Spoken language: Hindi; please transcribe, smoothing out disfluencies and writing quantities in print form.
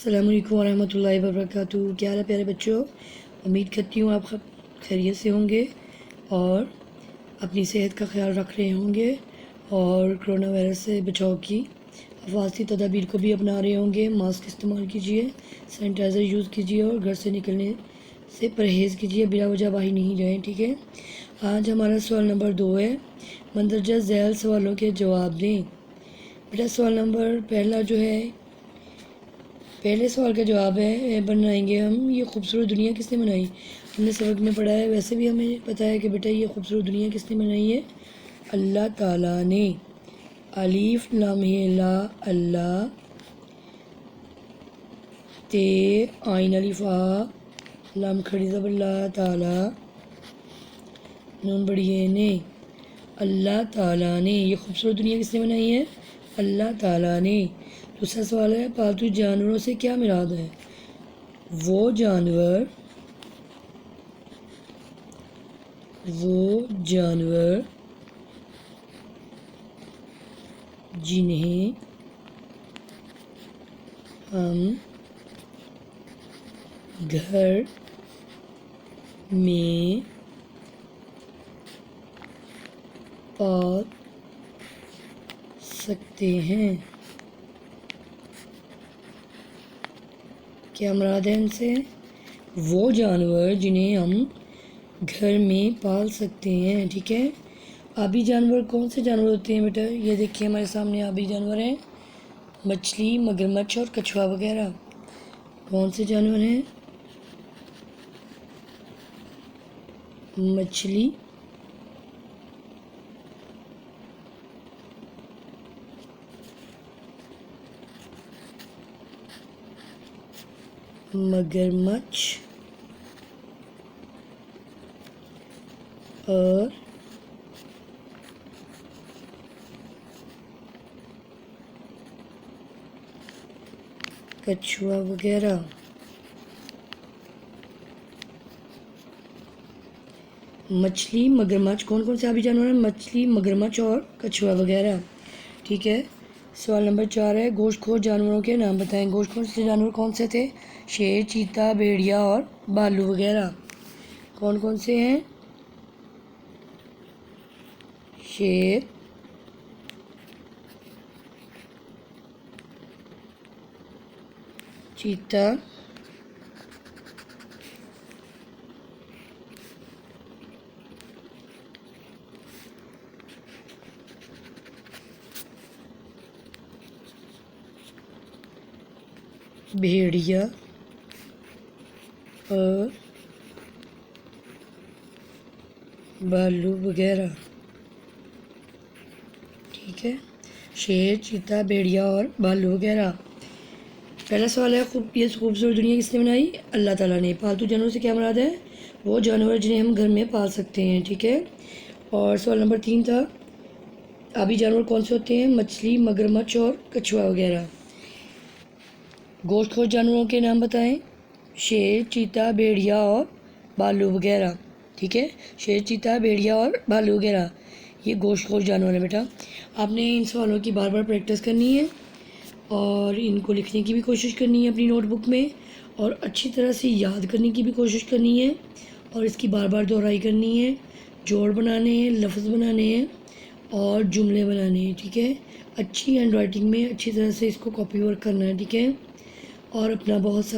अस्सलाम वालेकुम रहमतुल्लाहि व बरकातुहू। क्या हाल है प्यारे बच्चों। उम्मीद करती हूँ आप खैरियत से होंगे और अपनी सेहत का ख्याल रख रहे होंगे और कोरोना वायरस से बचाव की हिफाजती तदाबीर को भी अपना रहे होंगे। मास्क इस्तेमाल कीजिए, सैनिटाइज़र यूज़ कीजिए और घर से निकलने से परहेज़ कीजिए, बिला वजह बाहर नहीं जाएँ। ठीक है। आज हमारा सवाल नंबर 2 है, मंदरजा झैल सवालों के जवाब दें। बेटा सवाल नंबर पहला जो है, पहले सवाल का जवाब है बनाएंगे हम, ये खूबसूरत दुनिया किसने बनाई। हमने सबक में पढ़ा है, वैसे भी हमें पता है कि बेटा ये खूबसूरत दुनिया किसने बनाई है, अल्लाह ताला ने। अलीफ लाम ला अल्लाह, ते आइन अलिफा, लाम खड़ी ज़बर ला ताला, नून बड़ी है ने, अल्लाह ताला ने। ये खूबसूरत दुनिया किसने बनाई है, अल्लाह ताला ने। दूसरा सवाल है, पालतू जानवरों से क्या मुराद है। वो जानवर जिन्हें हम घर में पाल सकते हैं। क्या मुराद है इनसे, वो जानवर जिन्हें हम घर में पाल सकते हैं। ठीक है। आबी जानवर कौन से जानवर होते हैं बेटा, ये देखिए हमारे सामने आबी जानवर हैं, मछली, मगरमच्छ और कछुआ वगैरह। कौन से जानवर हैं, मछली, मगरमच्छ और कछुआ वगैरह। मछली, मगरमच्छ, कौन कौन से आबी जानवर हैं, मछली, मगरमच्छ और कछुआ वगैरह। ठीक है। सवाल नंबर 4 है, गोश्तखोर जानवरों के नाम बताएं। गोश्तखोर से जानवर कौन से थे, शेर, चीता, भेड़िया और भालू वगैरह। कौन कौन से हैं, शेर, चीता, भेड़िया और भालू वगैरह। ठीक है। शेर, चीता, भेड़िया और भालू वगैरह। पहला सवाल है, ये खूबसूरत दुनिया किसने बनाई, अल्लाह ताला ने। पालतू जानवरों से क्या मुराद है, वो जानवर जिन्हें हम घर में पाल सकते हैं। ठीक है। और सवाल नंबर 3 था, आबी जानवर कौन से होते हैं, मछली, मगरमच्छ और कछुआ वगैरह। गोश्तखोर जानवरों के नाम बताएं, शेर, चीता, भेड़िया और भालू वगैरह। ठीक है। शेर, चीता, भेड़िया और भालू वगैरह, ये गोश्तखोर जानवर है। बेटा आपने इन सवालों की बार बार प्रैक्टिस करनी है और इनको लिखने की भी कोशिश करनी है अपनी नोटबुक में, और अच्छी तरह से याद करने की भी कोशिश करनी है और इसकी बार बार दोहराई करनी है। जोड़ बनाने हैं, लफ्ज़ बनाने हैं और जुमले बनाने हैं। ठीक है। अच्छी हैंड राइटिंग में अच्छी तरह से इसको कॉपी वर्क करना है। ठीक है। और अपना बहुत